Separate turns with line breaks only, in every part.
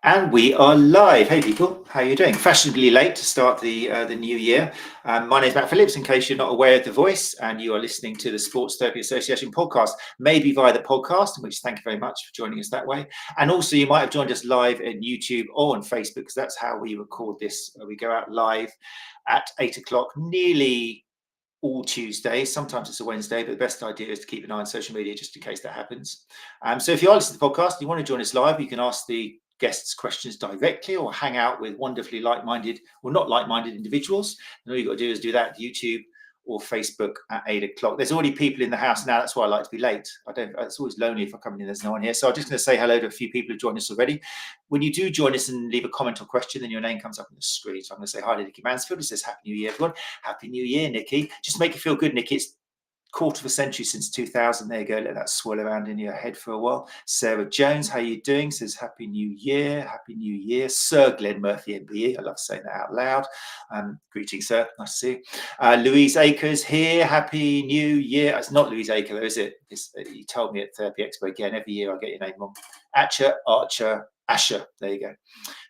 And we are live. Hey people, how are you doing? Fashionably late to start the new year. My name is Matt Phillips, in case you're not aware of the voice, and you are listening to the Sports Therapy Association podcast, maybe via the podcast, which thank you very much for joining us that way. And also you might have joined us live on YouTube or on Facebook, because that's how we record this. We go out live at 8 o'clock, nearly all Tuesdays. Sometimes it's a Wednesday, but the best idea is to keep an eye on social media just in case that happens. So if you are listening to the podcast and you want to join us live, you can ask the guests questions directly or hang out with wonderfully like-minded, or not like-minded individuals. And all you've got to do is do that at YouTube or Facebook at 8 o'clock. There's already people in the house now. That's why I like to be late. It's always lonely if I come in and there's no one here. So I'm just going to say hello to a few people who joined us already. When you do join us and leave a comment or question, then your name comes up on the screen. So I'm going to say hi to Nikki Mansfield. It says Happy New Year, everyone. Happy New Year, Nikki. Just make you feel good, Nikki. It's quarter of a century since 2000. There you go. Let that swirl around in your head for a while. Sarah Jones, how you doing? Says Happy New Year. Happy New Year. Sir Glenn Murphy, MBE. I love saying that out loud. Greetings, sir. Nice to see you. Louise Akers here. Happy New Year. It's not Louise Aker, though, is it? You told me at Therapy Expo again. Every year I get your name wrong. Asher. There you go.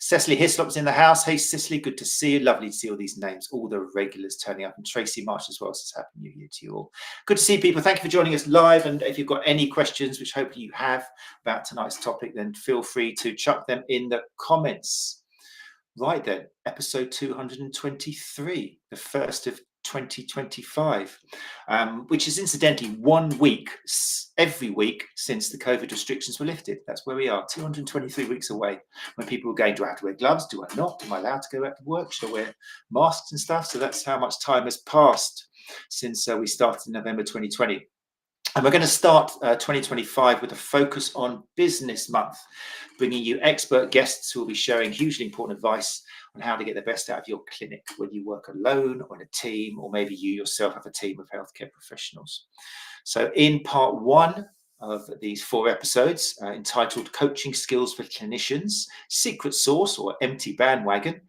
Cecily Hislop's in the house. Hey, Cecily, good to see you. Lovely to see all these names, all the regulars turning up. And Tracy Marsh as well says Happy New Year to you all. Good to see people. Thank you for joining us live. And if you've got any questions, which hopefully you have, about tonight's topic, then feel free to chuck them in the comments. Right then, episode 223, the first of 2025, which is incidentally 1 week every week since the COVID restrictions were lifted. That's where we are, 223 weeks away, when people are going, do I have to wear gloves? Do I not? Am I allowed to go back to work? Should I wear masks and stuff? So that's how much time has passed since we started in November 2020. And we're going to start 2025 with a focus on Business Month, bringing you expert guests who will be sharing hugely important advice on how to get the best out of your clinic, whether you work alone or in a team, or maybe you yourself have a team of healthcare professionals. So in part one of these 4 episodes, entitled Coaching Skills for Clinicians, Secret Sauce or Empty Bandwagon,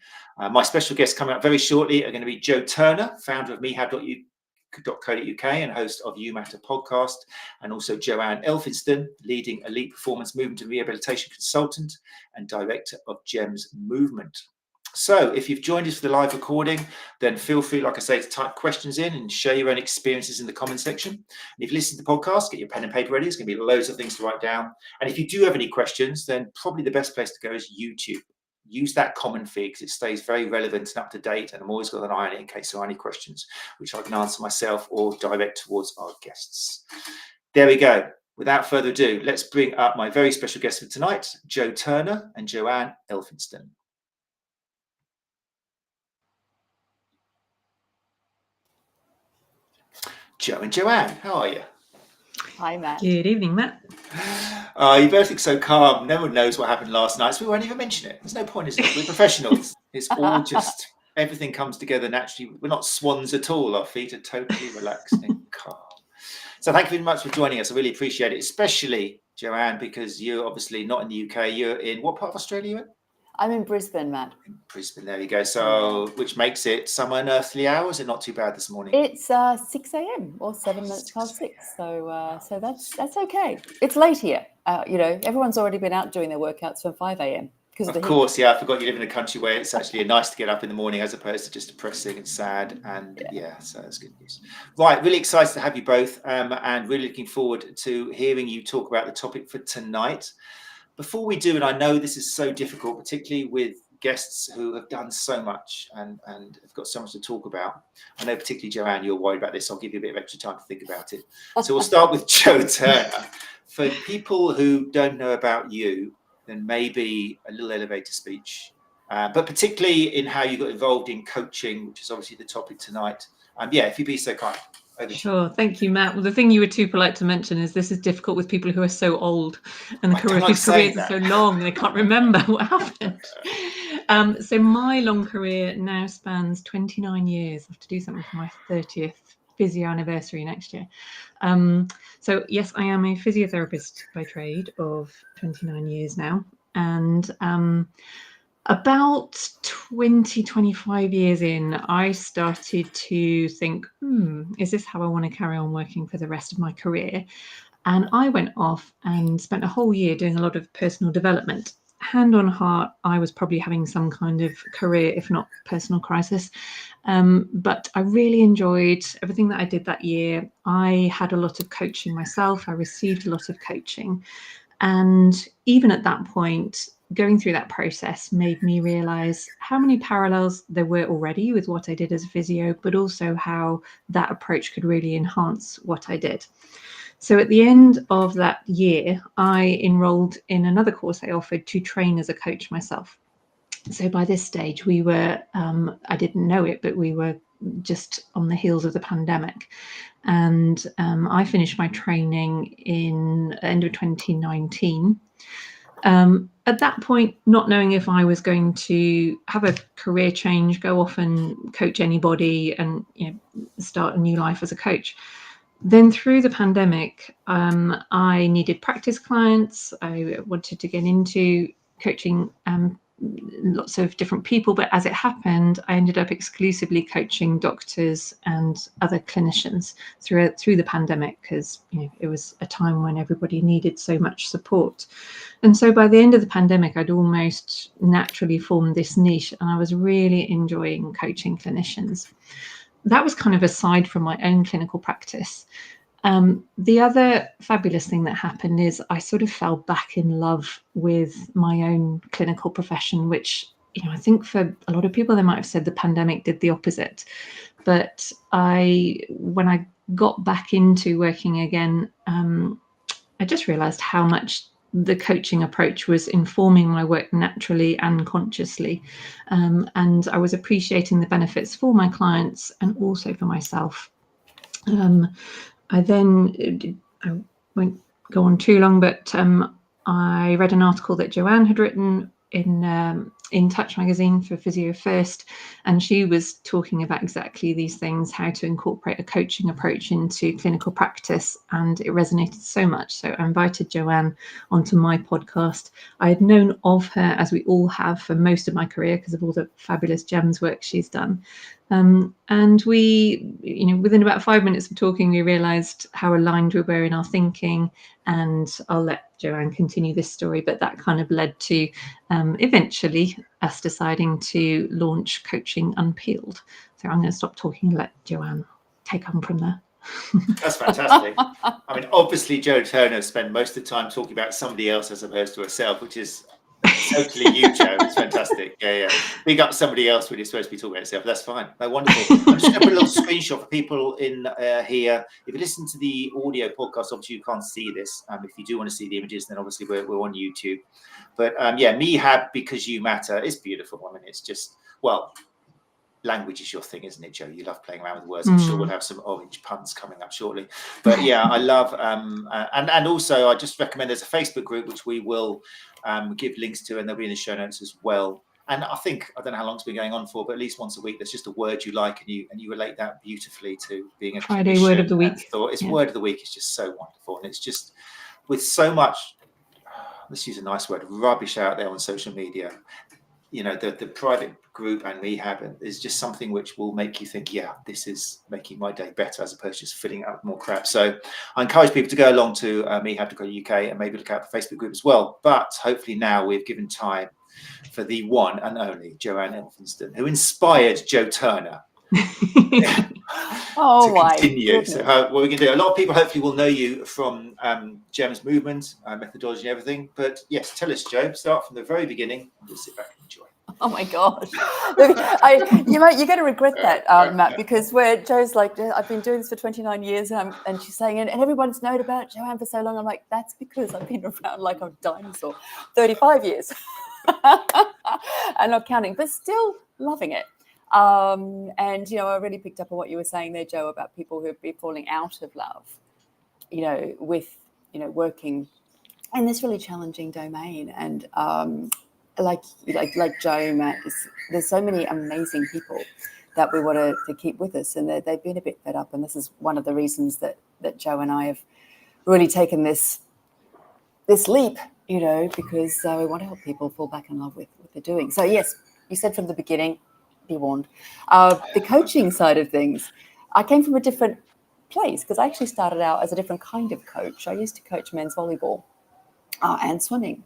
my special guests coming up very shortly are going to be Jo Turner, founder of 𝐬𝐻𝐿.co.uk and host of You Matter podcast, and also Joanne Elphinston, leading elite performance movement and rehabilitation consultant and director of GEMS Movement. So if you've joined us for the live recording, then feel free, like I say, to type questions in and share your own experiences in the comment section. And if you listen to the podcast, get your pen and paper ready. There's going to be loads of things to write down. And if you do have any questions, then probably the best place to go is YouTube. Use that common feed because it stays very relevant and up to date, and I'm always got an eye on it in case there are any questions which I can answer myself or direct towards our guests. There we go. Without further ado, let's bring up my very special guest for tonight, Jo Turner and Joanne Elphinston. Jo and Joanne, how are you?
Hi, Matt.
Good evening, Matt.
You both look so calm. No one knows what happened last night, so we won't even mention it. There's no point, is it? We're professionals. It's all just, everything comes together naturally. We're not swans at all. Our feet are totally relaxed and calm. So thank you very much for joining us. I really appreciate it, especially Joanne, because you're obviously not in the UK. You're in what part of Australia you're in?
I'm in Brisbane, Matt.
In Brisbane, there you go. So, which makes it some unearthly hours. It's not too bad this morning.
It's 6 a.m. or 7 minutes past 6. So that's okay. It's late here. Everyone's already been out doing their workouts from 5 a.m.
Of course, yeah. I forgot you live in a country where it's actually nice to get up in the morning as opposed to just depressing and sad. And yeah, so that's good news. Right, really excited to have you both, and really looking forward to hearing you talk about the topic for tonight. Before we do, and I know this is so difficult, particularly with guests who have done so much and have got so much to talk about. I know particularly, Joanne, you're worried about this. I'll give you a bit of extra time to think about it. So we'll start with Jo Turner. For people who don't know about you, then maybe a little elevator speech, but particularly in how you got involved in coaching, which is obviously the topic tonight. If you'd be so kind.
Sure. Thank you, Matt. Well, the thing you were too polite to mention is this is difficult with people who are so old and the careers are so long they can't remember what happened. So my long career now spans 29 years. I have to do something for my 30th physio anniversary next year. So yes, I am a physiotherapist by trade of 29 years now. And about 25 years in, I started to think, is this how I want to carry on working for the rest of my career? And I went off and spent a whole year doing a lot of personal development. hand on heart, I was probably having some kind of career, if not personal crisis. But I really enjoyed everything that I did that year. I had a lot of coaching myself. I received a lot of coaching. And even at that point, going through that process made me realize how many parallels there were already with what I did as a physio, but also how that approach could really enhance what I did. So at the end of that year, I enrolled in another course I offered to train as a coach myself. So by this stage, we were, I didn't know it, but we were just on the heels of the pandemic. And I finished my training in end of 2019. At that point, not knowing if I was going to have a career change, go off and coach anybody and start a new life as a coach. Then through the pandemic, I needed practice clients. I wanted to get into coaching lots of different people, but as it happened, I ended up exclusively coaching doctors and other clinicians through the pandemic, because it was a time when everybody needed so much support. And so by the end of the pandemic, I'd almost naturally formed this niche, and I was really enjoying coaching clinicians. That was kind of aside from my own clinical practice. The other fabulous thing that happened is I sort of fell back in love with my own clinical profession, which, I think for a lot of people, they might have said the pandemic did the opposite. But when I got back into working again, I just realized how much the coaching approach was informing my work naturally and consciously. And I was appreciating the benefits for my clients and also for myself. I won't go on too long, but I read an article that Joanne had written in Touch magazine for Physio First, and she was talking about exactly these things, how to incorporate a coaching approach into clinical practice, and it resonated so much. So I invited Joanne onto my podcast. I had known of her, as we all have, for most of my career because of all the fabulous GEMS work she's done. And we, within about 5 minutes of talking, we realized how aligned we were in our thinking. And I'll let Joanne continue this story, but that kind of led to eventually us deciding to launch Coaching Unpeeled. So I'm going to stop talking and let Joanne take on from there.
That's fantastic. I mean, obviously, Jo Turner spent most of the time talking about somebody else as opposed to herself, which is totally you, Jo. It's fantastic. Yeah. Big up somebody else when you're supposed to be talking about yourself. That's fine. No, wonderful. I'm just going to put a little screenshot for people in here. If you listen to the audio podcast, obviously you can't see this. If you do want to see the images, then obviously we're on YouTube. But 𝐸𝐻𝐵 because you matter is beautiful. I mean, it's just, well, language is your thing, isn't it, Jo? You love playing around with words. I'm sure we'll have some orange puns coming up shortly. But yeah, I love and also I just recommend there's a Facebook group which we will give links to, and they'll be in the show notes as well. And I don't know how long it's been going on for, but at least once a week there's just a word you like, and you relate that beautifully to being a
Friday word of the week.
It's word of the week is just so wonderful, and it's just with so much, let's use a nice word, rubbish out there on social media. The private group and 𝐸𝐻𝐵 is just something which will make you think, yeah, this is making my day better, as opposed to just filling it up with more crap. So I encourage people to go along to 𝐸𝐻𝐵.co.uk and maybe look out the Facebook group as well. But hopefully now we've given time for the one and only Joanne Elphinston, who inspired Jo Turner
Oh
to
my
continue.
goodness.
So what we can do, a lot of people hopefully will know you from GEMS movement, methodology and everything. But yes, tell us, Jo, start from the very beginning, and we'll sit back and enjoy.
Oh my gosh. Look, you're going to regret that, Matt, because where Jo's like, I've been doing this for 29 years, and she's saying, and everyone's known about Joanne for so long. I'm like, that's because I've been around like a dinosaur, 35 years, and not counting, but still loving it. And, I really picked up on what you were saying there, Jo, about people who've been falling out of love, with, working in this really challenging domain. And, like Jo, Matt, there's so many amazing people that we want to keep with us, and they've been a bit fed up. And this is one of the reasons that Jo and I have really taken this leap, because we want to help people fall back in love with what they're doing. So yes, you said from the beginning, be warned, the coaching side of things, I came from a different place, because I actually started out as a different kind of coach. I used to coach men's volleyball. and swimming.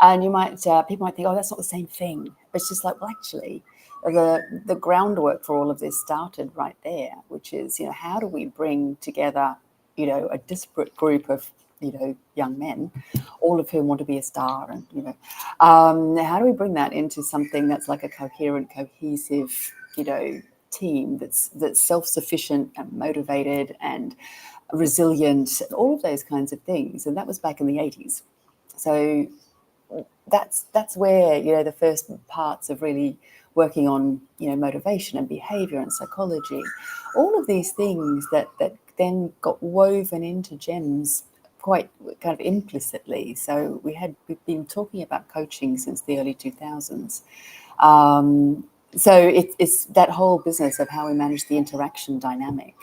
And you might people might think, oh, that's not the same thing. But it's just like, well, actually, the groundwork for all of this started right there, which is, how do we bring together, a disparate group of, young men, all of whom want to be a star, and how do we bring that into something that's like a coherent, cohesive, team that's self-sufficient and motivated and resilient, and all of those kinds of things. And that was back in the 80s. So that's where, the first parts of really working on, motivation and behavior and psychology, all of these things that then got woven into GEMS quite kind of implicitly. So we've been talking about coaching since the early 2000s. So it's that whole business of how we manage the interaction dynamic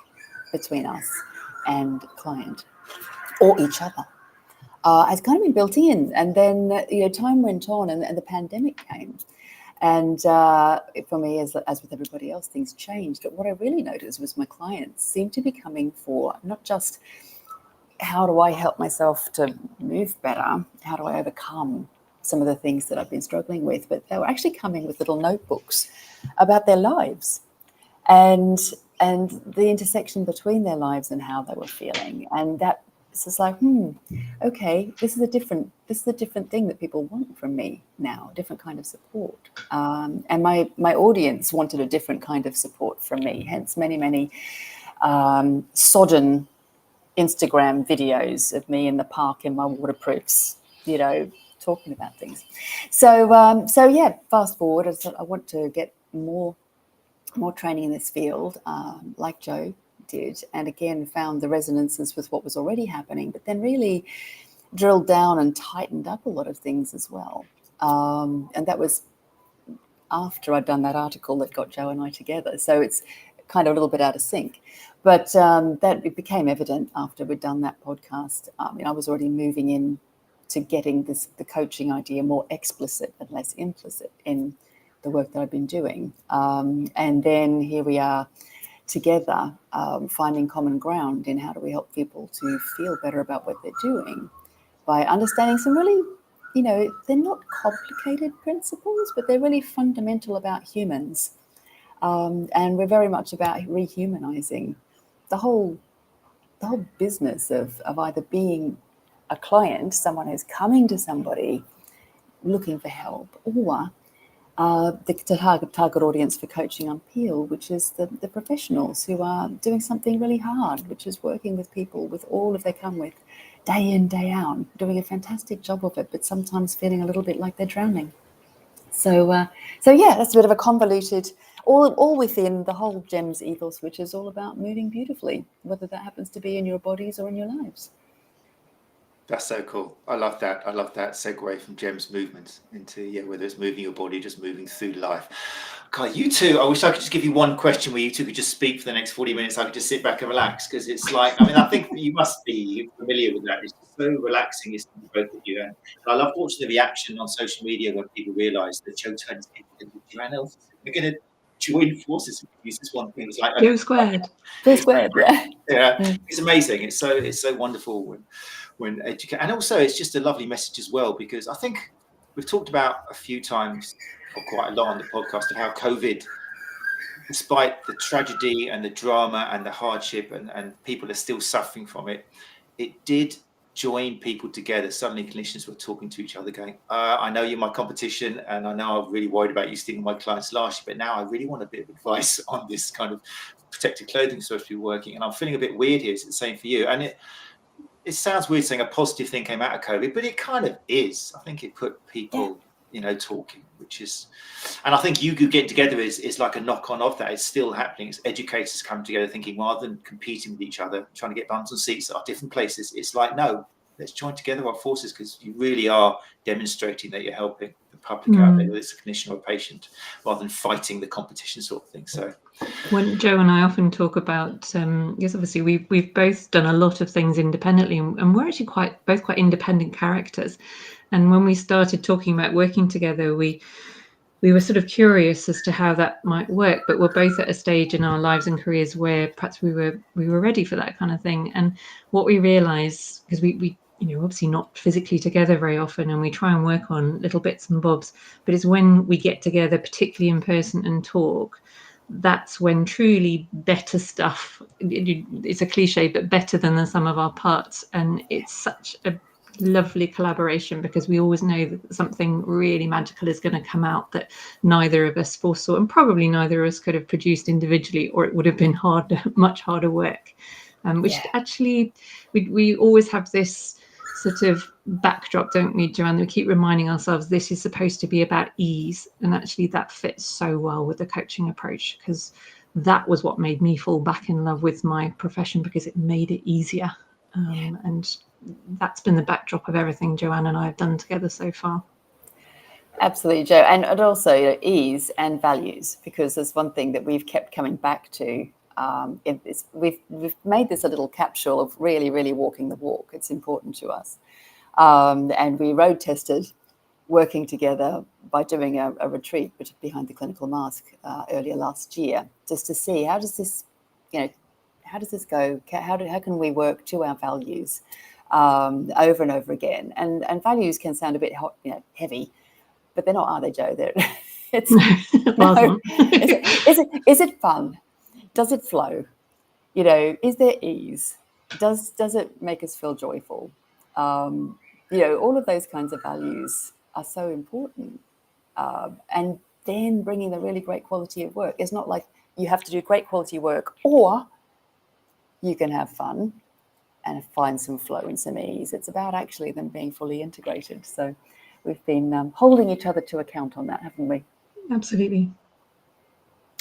between us and client or each other. Has kind of been built in, and then time went on, and the pandemic came, and for me, as with everybody else, things changed. But what I really noticed was my clients seemed to be coming for not just how do I help myself to move better, how do I overcome some of the things that I've been struggling with, but they were actually coming with little notebooks about their lives and the intersection between their lives and how they were feeling, and that. It's just like, okay, this is a different thing that people want from me now, a different kind of support. And my audience wanted a different kind of support from me, hence many sodden Instagram videos of me in the park in my waterproofs, talking about things. So yeah, fast forward, I want to get more training in this field, like Joe did, and again found the resonances with what was already happening, but then really drilled down and tightened up a lot of things as well. And that was after I'd done that article that got Joe and I together. So it's kind of a little bit out of sync. But that it became evident after we'd done that podcast. I was already moving in to getting the coaching idea more explicit and less implicit in the work that I've been doing. And then here we are together, finding common ground in how do we help people to feel better about what they're doing by understanding some really, they're not complicated principles, but they're really fundamental about humans. And we're very much about rehumanizing the whole business of either being a client, someone who's coming to somebody looking for help, or the target audience for coaching Unpeeled, which is the professionals who are doing something really hard, which is working with people with all of they come with day in, day out, doing a fantastic job of it, but sometimes feeling a little bit like they're drowning. So yeah, that's a bit of a convoluted, all within the whole GEMS ethos, which is all about moving beautifully, whether that happens to be in your bodies or in your lives.
That's so cool. I love that. I love that segue from GEMS movements into, whether it's moving your body, just moving through life. God, you two, I wish I could just give you one question where you two could just speak for the next 40 minutes. I could just sit back and relax, because it's like, I think that you must be familiar with that. It's so relaxing, it's both of you. And I love watching the reaction on social media when people realise that Joe turns people into Joanne Elphinston. We're going to join forces and use this one thing. It's like
Go squared.
Go squared, yeah.
Yeah, it's amazing. It's so wonderful when educate, and also it's just a lovely message as well, because I think we've talked about a few times or quite a lot on the podcast of how COVID, despite the tragedy and the drama and the hardship and people are still suffering from it, it did join people together. Suddenly clinicians were talking to each other going, I know you're my competition, and I know I'm really worried about you stealing my clients last year, but now I really want a bit of advice on this kind of protective clothing supposed to be working, and I'm feeling a bit weird here. Is it the same for you? And it sounds weird saying a positive thing came out of COVID, but it kind of is. I think it put people, talking, which is, and I think you getting together is like a knock-on of that. It's still happening. It's educators coming together thinking, rather than competing with each other, trying to get bums and seats at different places, it's like, no, let's join together our forces, because you really are demonstrating that you're helping the public out there, whether it's a clinician or a patient, rather than fighting the competition sort of thing. So
when Joe and I often talk about, yes, obviously we've both done a lot of things independently, and we're actually both quite independent characters. And when we started talking about working together, we were sort of curious as to how that might work, but we're both at a stage in our lives and careers where perhaps we were ready for that kind of thing. And what we realized, because we obviously not physically together very often, and we try and work on little bits and bobs, but it's when we get together, particularly in person, and talk, that's when truly better stuff, it's a cliche, but better than the sum of our parts. And it's such a lovely collaboration, because we always know that something really magical is going to come out that neither of us foresaw, and probably neither of us could have produced individually, or it would have been much harder work. Which actually, we always have this sort of backdrop, don't we, Joanne? We keep reminding ourselves this is supposed to be about ease, and actually that fits so well with the coaching approach, because that was what made me fall back in love with my profession, because it made it easier. And that's been the backdrop of everything Joanne and I have done together so far.
Absolutely, Jo. And also ease and values, because there's one thing that we've kept coming back to. We've made this a little capsule of really, really walking the walk. It's important to us. And we road tested working together by doing a retreat behind the clinical mask earlier last year, just to see how does this go? How can we work to our values over and over again? And values can sound a bit heavy, but they're not, are they, Jo? Is it fun? Does it flow? Is there ease? Does it make us feel joyful? All of those kinds of values are so important. And then bringing the really great quality of work. It's not like you have to do great quality work, or you can have fun and find some flow and some ease. It's about actually them being fully integrated. So we've been holding each other to account on that, haven't we?
Absolutely.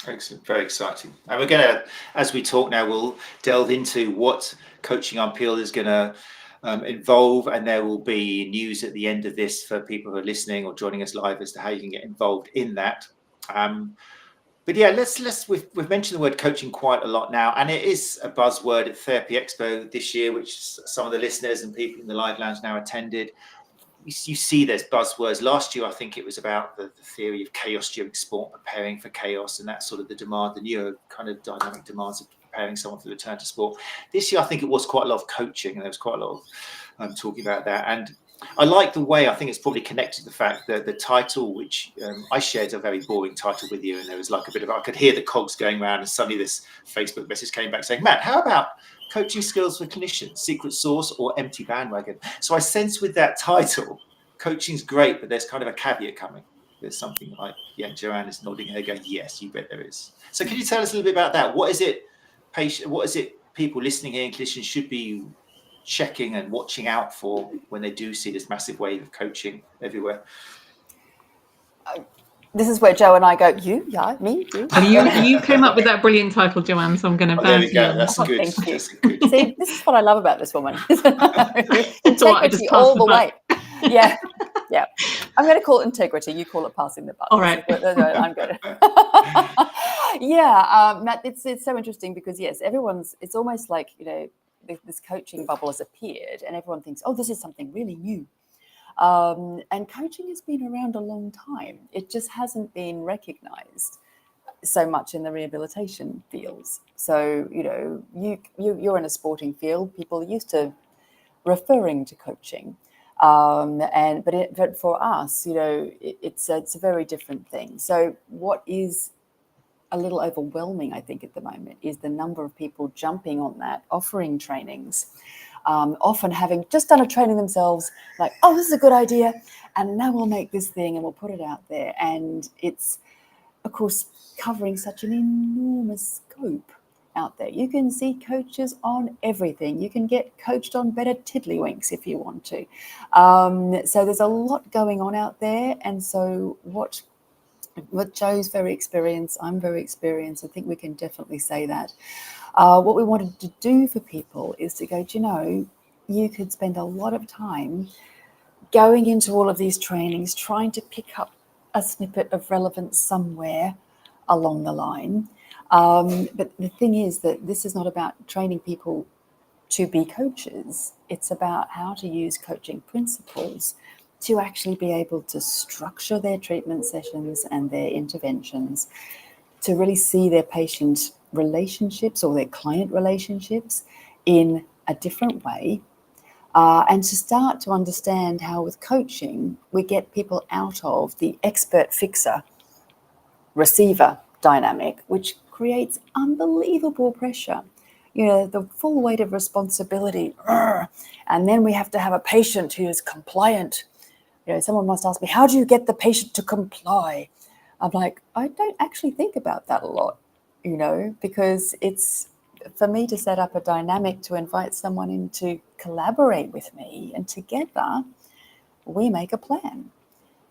Excellent, very exciting. And we're going to, as we talk now, we'll delve into what Coaching Unpeeled is going to involve, and there will be news at the end of this for people who are listening or joining us live as to how you can get involved in that. But yeah, we've mentioned the word coaching quite a lot now, and it is a buzzword at Therapy Expo this year, which some of the listeners and people in the live lounge now attended. You see there's buzzwords. Last year, I think it was about the theory of chaos during sport, preparing for chaos, and that's sort of the demand, the neuro kind of dynamic demands of preparing someone for the return to sport. This year, I think it was quite a lot of coaching, and there was quite a lot of talking about that. And I like the way, I think it's probably connected to the fact that the title, which I shared a very boring title with you, and there was like a bit of, I could hear the cogs going around, and suddenly this Facebook message came back saying, Matt, how about coaching skills for clinicians, secret sauce or empty bandwagon? So I sense with that title, coaching's great, but there's kind of a caveat coming. There's something like, Joanne is nodding her head going, yes, you bet there is. So can you tell us a little bit about that? What is it people listening here in clinicians should be checking and watching out for when they do see this massive wave of coaching everywhere?
This is where Jo and I go, you, yeah, me, you.
Well, you came up with that brilliant title, Joanne, so I'm going to
there we go. That's good.
Thank you.
That's good.
See, this is what I love about this woman.
Integrity
all the way. Yeah. I'm going to call it integrity. You call it passing the buck.
All right.
I'm good. Matt, it's so interesting because, yes, it's almost like, this coaching bubble has appeared and everyone thinks, oh, this is something really new. And coaching has been around a long time. It just hasn't been recognized so much in the rehabilitation fields. So, you're in a sporting field. People are used to referring to coaching. But for us, it's a very different thing. So what is a little overwhelming, I think, at the moment is the number of people jumping on that, offering trainings, often having just done a training themselves, like, oh, this is a good idea, and now we'll make this thing and we'll put it out there. And it's, of course, covering such an enormous scope out there. You can see coaches on everything. You can get coached on better tiddlywinks if you want to. So there's a lot going on out there. And so what Jo's very experienced, I'm very experienced. I think we can definitely say that. What we wanted to do for people is to go, you could spend a lot of time going into all of these trainings, trying to pick up a snippet of relevance somewhere along the line. But the thing is that this is not about training people to be coaches. It's about how to use coaching principles to actually be able to structure their treatment sessions and their interventions, to really see their patient relationships or their client relationships in a different way, and to start to understand how with coaching we get people out of the expert fixer receiver dynamic, which creates unbelievable pressure, the full weight of responsibility. And then we have to have a patient who is compliant. Someone must ask me, how do you get the patient to comply? I'm like, I don't actually think about that a lot, because it's for me to set up a dynamic to invite someone in to collaborate with me, and together we make a plan.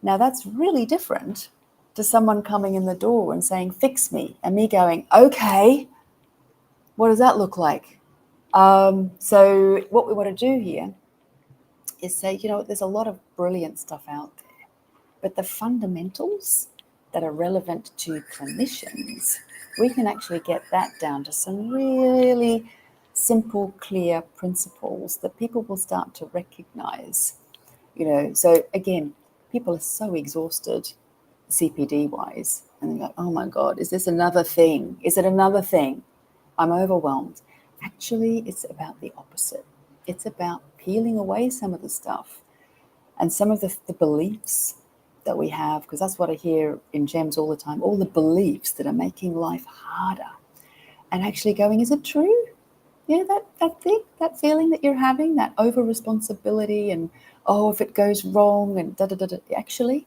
Now that's really different to someone coming in the door and saying, fix me, and me going, okay, what does that look like? So what we want to do here is say, there's a lot of brilliant stuff out there, but the fundamentals that are relevant to clinicians, we can actually get that down to some really simple, clear principles that people will start to recognize. So again, people are so exhausted CPD wise, and they're like, oh my God, is this another thing? Is it another thing? I'm overwhelmed. Actually, it's about the opposite. It's about peeling away some of the stuff and some of the beliefs that we have, because that's what I hear in GEMS all the time, all the beliefs that are making life harder, and actually going, is it true? That thing, that feeling that you're having, that over responsibility, and if it goes wrong, and actually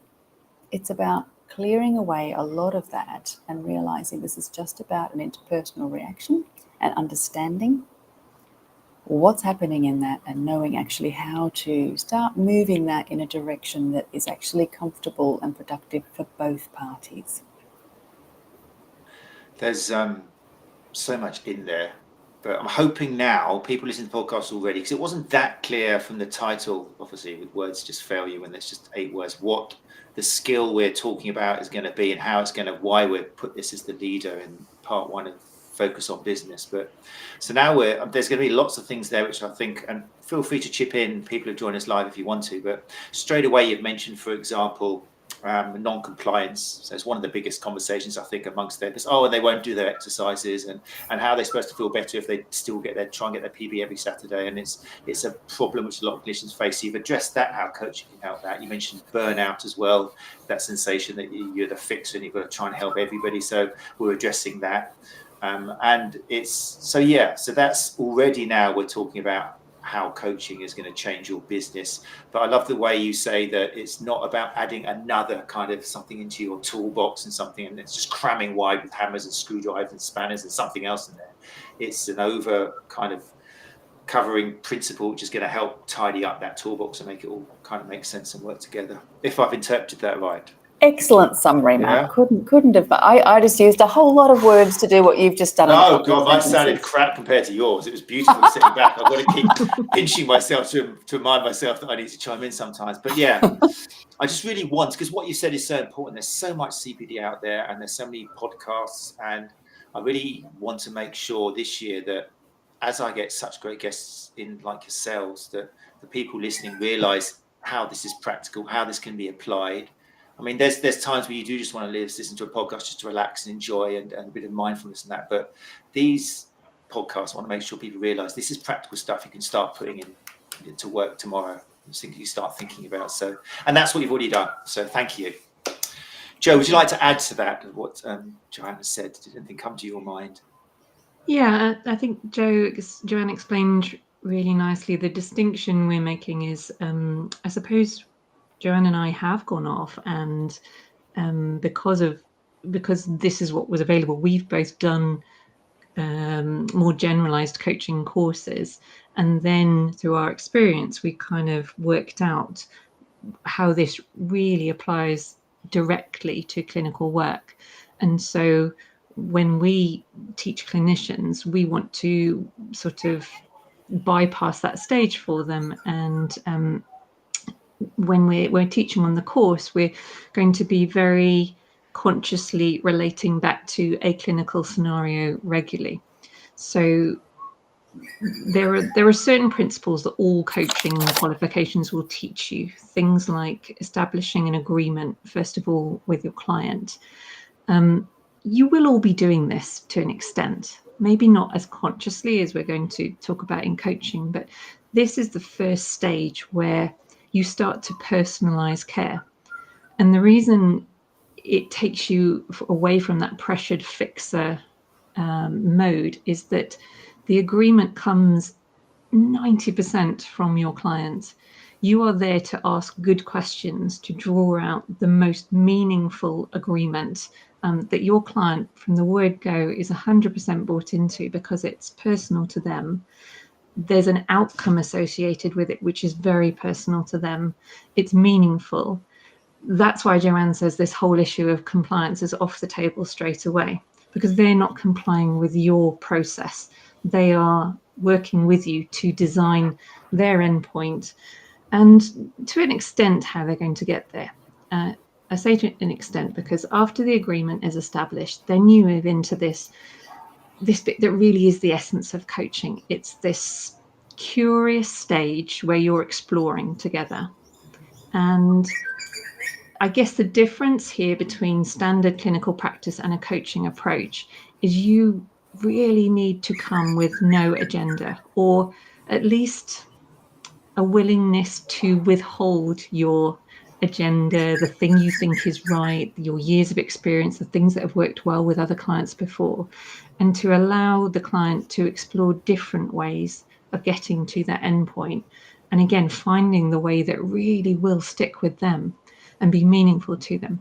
it's about clearing away a lot of that and realizing this is just about an interpersonal reaction and understanding what's happening in that, and knowing actually how to start moving that in a direction that is actually comfortable and productive for both parties.
There's so much in there, but I'm hoping now people listen to the podcast already, because it wasn't that clear from the title, obviously, with words just fail you when there's just 8 words, what the skill we're talking about is going to be, and how it's going to, why we put this as the leader in part 1 of Focus on Business. But so now there's going to be lots of things there which I think, and feel free to chip in, people who join us live if you want to, but straight away you've mentioned, for example, non-compliance. So it's one of the biggest conversations I think amongst therapists. And they won't do their exercises, and how they're supposed to feel better if they still try and get their PB every Saturday, and it's a problem which a lot of clinicians face. So you've addressed that, how coaching can help that. You mentioned burnout as well, that sensation that you're the fixer and you've got to try and help everybody. So we're addressing that. And so that's already, now we're talking about how coaching is going to change your business. But I love the way you say that it's not about adding another kind of something into your toolbox and something, and it's just cramming wide with hammers and screwdrivers and spanners and something else in there. It's an over kind of covering principle which is going to help tidy up that toolbox and make it all kind of make sense and work together, if I've interpreted that right.
Excellent summary, Matt. Couldn't have. I just used a whole lot of words to do what you've just done.
Oh God, mine sounded crap compared to yours. It was beautiful sitting back. I've got to keep pinching myself to remind myself that I need to chime in sometimes. But yeah, I just really want, because what you said is so important. There's so much CPD out there, and there's so many podcasts, and I really want to make sure this year that, as I get such great guests in like yourselves, that the people listening realise how this is practical, how this can be applied. I mean, there's times where you do just want to listen to a podcast just to relax and enjoy, and a bit of mindfulness and that. But these podcasts, I want to make sure people realise this is practical stuff you can start putting into work tomorrow. You start thinking about. So, and that's what you've already done. So thank you. Jo, would you like to add to that, what Joanne has said? Did anything come to your mind?
Yeah, I think Joanne explained really nicely. The distinction we're making is, I suppose, Joanne and I have gone off, and because this is what was available, we've both done more generalized coaching courses, and then through our experience we kind of worked out how this really applies directly to clinical work. And so when we teach clinicians, we want to sort of bypass that stage for them, and when we're teaching on the course, we're going to be very consciously relating back to a clinical scenario regularly. So there are certain principles that all coaching qualifications will teach you. Things like establishing an agreement, first of all, with your client. You will all be doing this to an extent, maybe not as consciously as we're going to talk about in coaching, but this is the first stage where you start to personalize care. And the reason it takes you away from that pressured fixer mode is that the agreement comes 90% from your client. You are there to ask good questions, to draw out the most meaningful agreement that your client, from the word go, is 100% bought into, because it's personal to them. There's an outcome associated with it, which is very personal to them. It's meaningful. That's why Joanne says this whole issue of compliance is off the table straight away, because they're not complying with your process. They are working with you to design their endpoint, and to an extent how they're going to get there. I say to an extent because after the agreement is established, then you move into this bit that really is the essence of coaching. It's this curious stage where you're exploring together. And I guess the difference here between standard clinical practice and a coaching approach is you really need to come with no agenda, or at least a willingness to withhold your agenda, the thing you think is right, your years of experience, the things that have worked well with other clients before, and to allow the client to explore different ways of getting to that endpoint. And again, finding the way that really will stick with them and be meaningful to them.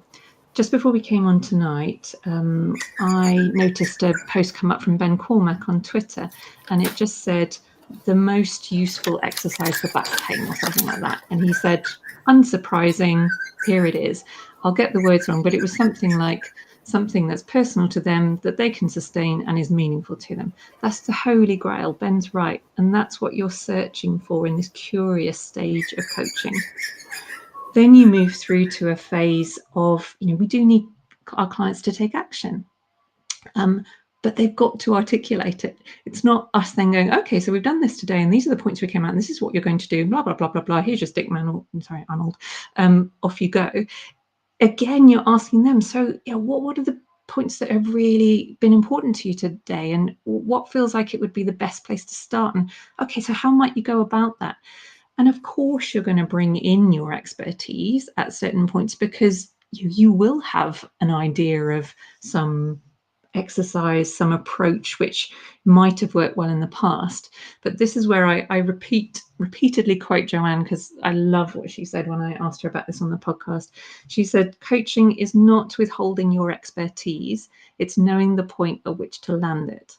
Just before we came on tonight, I noticed a post come up from Ben Cormack on Twitter, and it just said, the most useful exercise for back pain, or something like that. And he said, unsurprising, here it is. I'll get the words wrong, but it was something like something that's personal to them, that they can sustain and is meaningful to them. That's the holy grail. Ben's right. And that's what you're searching for in this curious stage of coaching. Then you move through to a phase of, we do need our clients to take action. But they've got to articulate it. It's not us then going, okay, so we've done this today, and these are the points we came out, and this is what you're going to do, blah, blah, blah, blah, blah. Here's your stick man, Arnold. Off you go. Again, you're asking them, so what are the points that have really been important to you today, and what feels like it would be the best place to start? And okay, so how might you go about that? And of course, you're going to bring in your expertise at certain points, because you will have an idea of some exercise, some approach which might have worked well in the past. But this is where I repeatedly quote Joanne, because I love what she said when I asked her about this on the podcast. She said, coaching is not withholding your expertise, it's knowing the point at which to land it.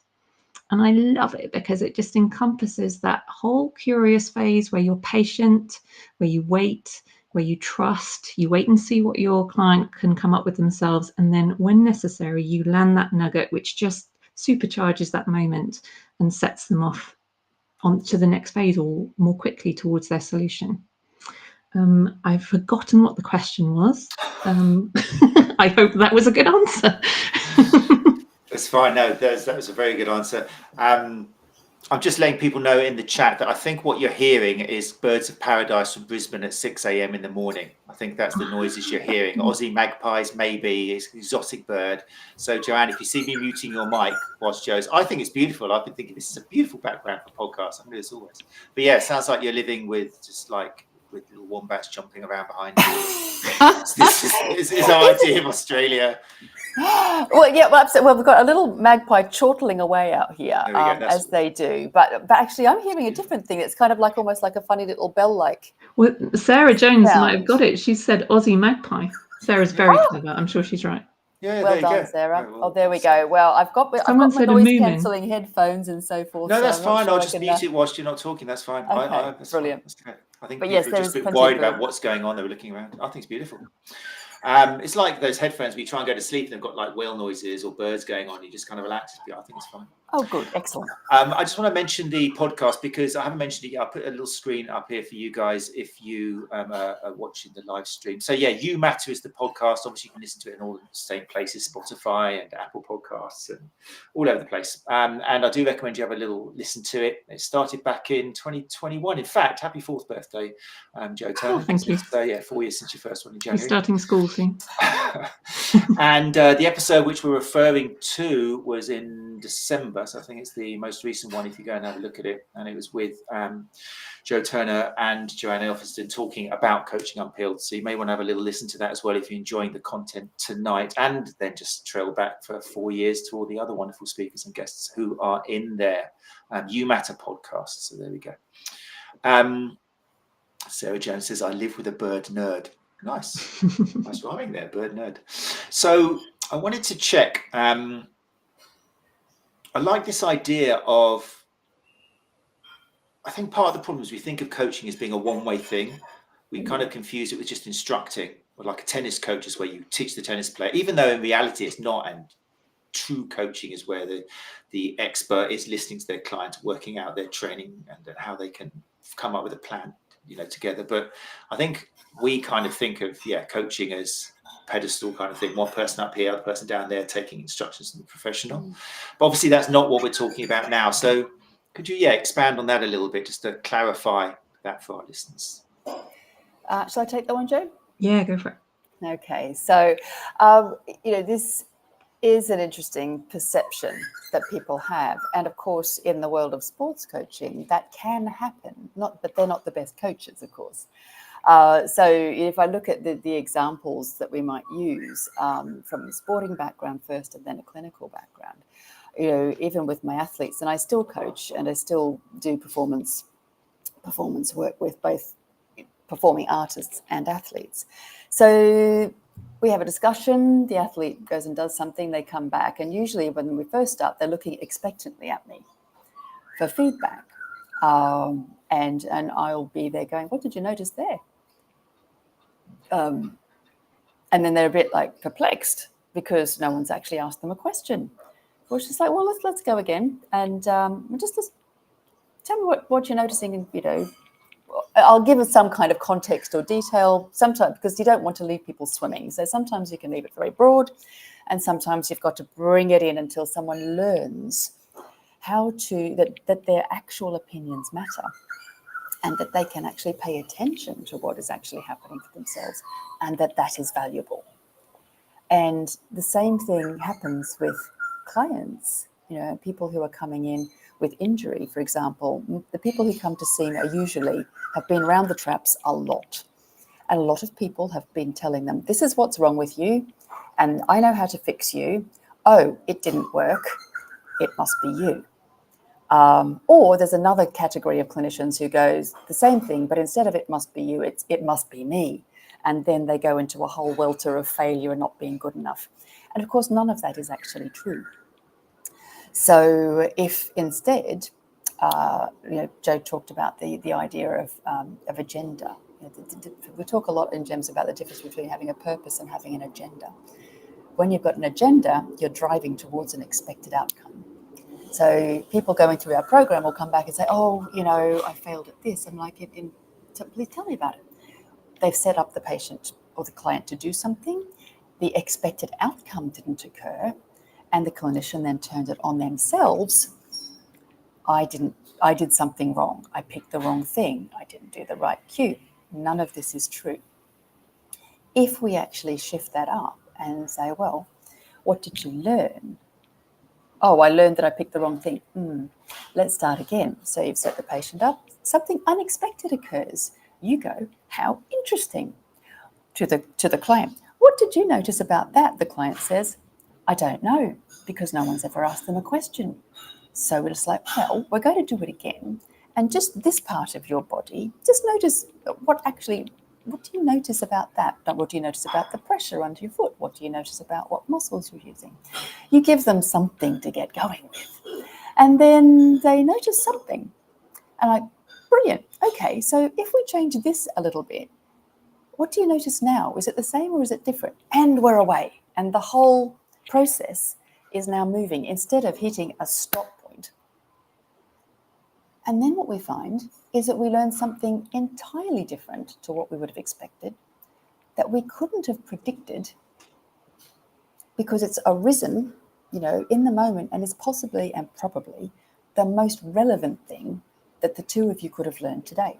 And I love it because it just encompasses that whole curious phase where you're patient, where you wait, where you trust, you wait and see what your client can come up with themselves. And then when necessary, you land that nugget, which just supercharges that moment and sets them off on to the next phase, or more quickly towards their solution. I've forgotten what the question was. I hope that was a good answer.
That's fine. No, that was a very good answer. I'm just letting people know in the chat that I think what you're hearing is birds of paradise from Brisbane at 6 a.m. in the morning. I think that's the noises you're hearing. Aussie magpies, maybe. It's an exotic bird. So, Joanne, if you see me muting your mic whilst Joe's, I think it's beautiful. I've been thinking this is a beautiful background for podcasts. I do this always. But yeah, it sounds like you're living with just like with little wombats jumping around behind you. This is our idea of Australia.
Well, yeah, well, absolutely. Well, we've got a little magpie chortling away out here, as they do. But actually, I'm hearing a different thing. It's kind of like almost like a funny little bell-like.
Well, Sarah Jones might have got it. She said Aussie magpie. Sarah's very clever. I'm sure she's right.
Yeah,
well done, Sarah. Yeah, well, there we go. Well, I've got my noise-cancelling headphones and so forth.
No, that's fine. I'll just mute it whilst you're not talking. That's fine.
Okay,
that's
brilliant.
That's okay. I think people are just a bit worried about what's going on. They were looking around. I think it's beautiful. It's like those headphones where you try and go to sleep and they've got like whale noises or birds going on. You just kind of relax. I think it's fine.
Oh, good. Excellent.
I just want to mention the podcast because I haven't mentioned it yet. I'll put a little screen up here for you guys if you are watching the live stream. So yeah, You Matter is the podcast. Obviously, you can listen to it in all the same places, Spotify and Apple Podcasts and all over the place. And I do recommend you have a little listen to it. It started back in 2021. In fact, happy 4th birthday, Joe Turner.
Oh, thank you.
So yeah, 4 years since your first one in January.
We're starting school soon.
And the episode which we're referring to was in December September. So I think it's the most recent one if you go and have a look at it. And it was with Joe Turner and Joanne Elphinston talking about coaching Unpeeled. So you may want to have a little listen to that as well if you're enjoying the content tonight, and then just trail back for 4 years to all the other wonderful speakers and guests who are in there. You Matter podcast. So there we go. Sarah Jones says, I live with a bird nerd. Nice. Nice rhyming there, bird nerd. So I wanted to check. I like this idea of, I think part of the problem is we think of coaching as being a one-way thing. We kind of confuse it with just instructing, or like a tennis coach is where you teach the tennis player, even though in reality it's not. And true coaching is where the expert is listening to their client, working out their training and how they can come up with a plan, together. But I think we kind of think of coaching as pedestal kind of thing, one person up here, other person down there taking instructions from the professional. But obviously that's not what we're talking about now. So could you expand on that a little bit just to clarify that for our listeners?
Shall I take that one, Joe?
Yeah, go for it.
Okay, so this is an interesting perception that people have, and of course in the world of sports coaching that can happen, but they're not the best coaches, of course. So if I look at the examples that we might use from the sporting background first and then a clinical background, even with my athletes, and I still coach and I still do performance work with both performing artists and athletes. So we have a discussion, the athlete goes and does something, they come back, and usually when we first start, they're looking expectantly at me for feedback. And I'll be there going, what did you notice there? And then they're a bit like perplexed because no one's actually asked them a question. Well, she's like, well, let's go again. And just tell me what you're noticing, I'll give us some kind of context or detail sometimes, because you don't want to leave people swimming. So sometimes you can leave it very broad, and sometimes you've got to bring it in until someone learns how to, that their actual opinions matter and that they can actually pay attention to what is actually happening for themselves and that is valuable. And the same thing happens with clients, people who are coming in with injury, for example. The people who come to see me usually have been around the traps a lot. And a lot of people have been telling them, this is what's wrong with you, and I know how to fix you. Oh, it didn't work. It must be you. Or there's another category of clinicians who goes the same thing, but instead of it must be you, it must be me. And then they go into a whole welter of failure and not being good enough. And of course, none of that is actually true. So if instead, Joe talked about the idea of agenda. We talk a lot in GEMS about the difference between having a purpose and having an agenda. When you've got an agenda, you're driving towards an expected outcome. So people going through our program will come back and say, oh, I failed at this. I'm like, please tell me about it. They've set up the patient or the client to do something. The expected outcome didn't occur. And the clinician then turned it on themselves. I did something wrong. I picked the wrong thing. I didn't do the right cue. None of this is true. If we actually shift that up and say, well, what did you learn? Oh, I learned that I picked the wrong thing. Let's start again. So you've set the patient up. Something unexpected occurs. You go, how interesting, to the client. What did you notice about that? The client says, I don't know, because no one's ever asked them a question. So we're just like, well, we're going to do it again. And just this part of your body, just notice what do you notice about that? What do you notice about the pressure under your foot? What do you notice about what muscles you're using? You give them something to get going with. And then they notice something. And like, brilliant. Okay, so if we change this a little bit, what do you notice now? Is it the same or is it different? And we're away. And the whole process is now moving instead of hitting a stop point. And then what we find is that we learn something entirely different to what we would have expected, that we couldn't have predicted, because it's arisen, in the moment, and is possibly and probably the most relevant thing that the two of you could have learned today.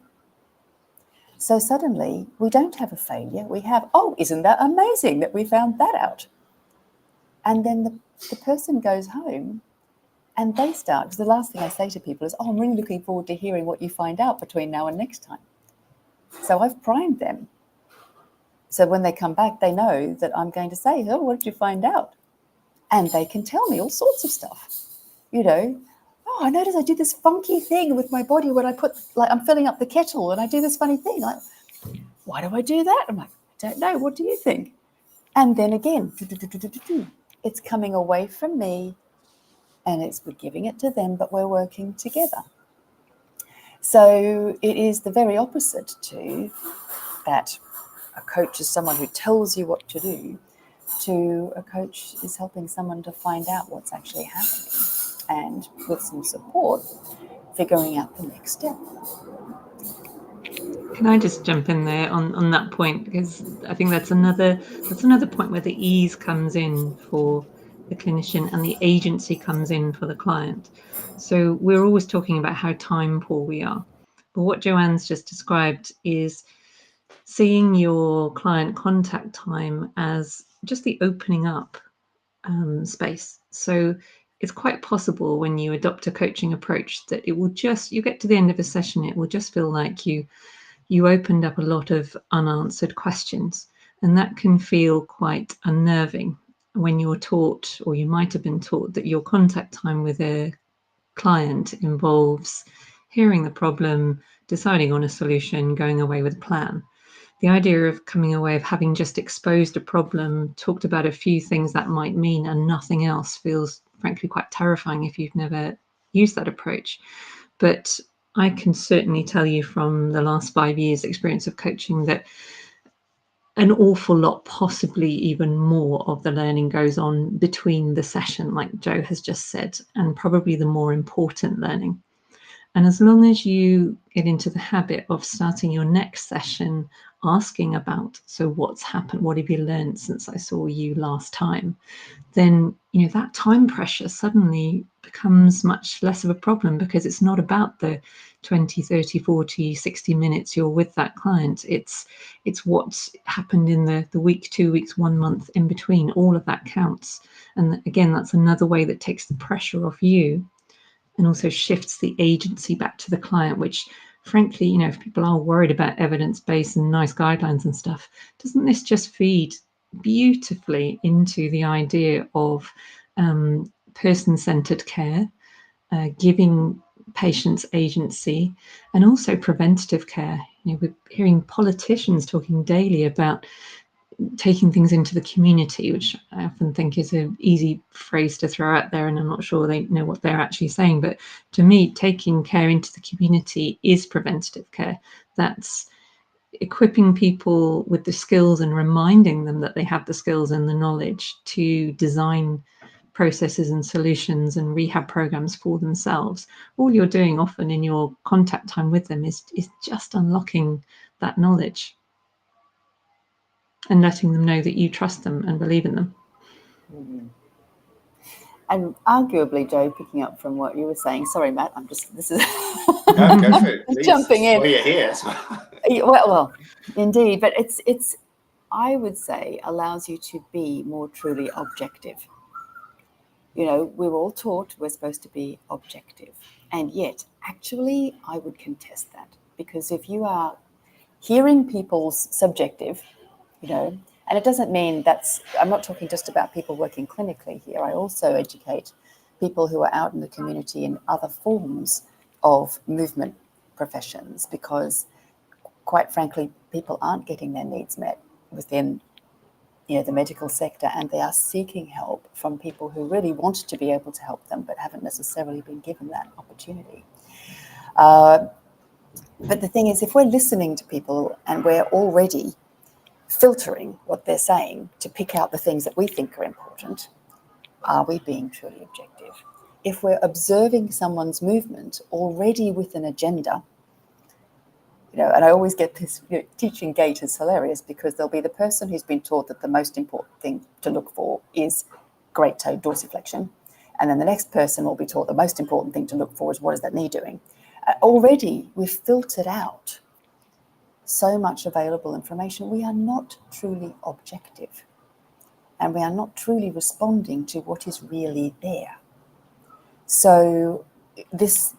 So suddenly we don't have a failure. We have, oh, isn't that amazing that we found that out? And then the person goes home And they start, because the last thing I say to people is, oh, I'm really looking forward to hearing what you find out between now and next time. So I've primed them. So when they come back, they know that I'm going to say, oh, what did you find out? And they can tell me all sorts of stuff. You know, oh, I noticed I did this funky thing with my body when I put, like, I'm filling up the kettle and I do this funny thing. Like, why do I do that? I'm like, I don't know. What do you think? And then again, it's coming away from me and we're giving it to them, but we're working together. So it is the very opposite to that. A coach is someone who tells you what to do, to a coach is helping someone to find out what's actually happening and with some support, figuring out the next step.
Can I just jump in there on that point? Because I think that's another point where the ease comes in for the clinician and the agency comes in for the client. So we're always talking about how time poor we are. But what Joanne's just described is seeing your client contact time as just the opening up space. So it's quite possible when you adopt a coaching approach that it will just, you get to the end of a session, it will just feel like you opened up a lot of unanswered questions. And that can feel quite unnerving when you're taught, or you might have been taught, that your contact time with a client involves hearing the problem, deciding on a solution, going away with a plan. The idea of coming away, of having just exposed a problem, talked about a few things that might mean and nothing else, feels frankly quite terrifying if you've never used that approach. But I can certainly tell you from the last 5 years' experience of coaching that an awful lot, possibly even more, of the learning goes on between the session, like Jo has just said, and probably the more important learning. And as long as you get into the habit of starting your next session asking about, so what's happened? What have you learned since I saw you last time? Then, you know, that time pressure suddenly becomes much less of a problem, because it's not about the 20, 30, 40, 60 minutes you're with that client. It's what's happened in the week, 2 weeks, 1 month in between. All of that counts. And again, that's another way that takes the pressure off you and also shifts the agency back to the client, which frankly, you know, if people are worried about evidence-based and nice guidelines and stuff, doesn't this just feed beautifully into the idea of person-centered care, giving patients agency, and also preventative care? You know, we're hearing politicians talking daily about taking things into the community, which I often think is an easy phrase to throw out there, and I'm not sure they know what they're actually saying. But to me, taking care into the community is preventative care. That's equipping people with the skills and reminding them that they have the skills and the knowledge to design processes and solutions and rehab programs for themselves. All you're doing often in your contact time with them is just unlocking that knowledge and letting them know that you trust them and believe in them.
Mm-hmm. And arguably, Jo, picking up from what you were saying, sorry, Matt, I'm just, this is
No, go for it, please.
jumping in.
Well, you're here. So.
Well, indeed, but it's, I would say, allows you to be more truly objective. You know, we're all taught we're supposed to be objective. And yet, actually, I would contest that. Because if you are hearing people's subjective, you know, and it doesn't mean I'm not talking just about people working clinically here. I also educate people who are out in the community in other forms of movement professions, because quite frankly, people aren't getting their needs met within, you know, the medical sector, and they are seeking help from people who really want to be able to help them, but haven't necessarily been given that opportunity. But the thing is, if we're listening to people and we're already filtering what they're saying to pick out the things that we think are important, are we being truly objective? If we're observing someone's movement already with an agenda, you know, and I always get this, you know, teaching gait is hilarious, because there'll be the person who's been taught that the most important thing to look for is great toe dorsiflexion. And then the next person will be taught the most important thing to look for is what is that knee doing? Already we've filtered out so much available information. We are not truly objective, and we are not truly responding to what is really there. So this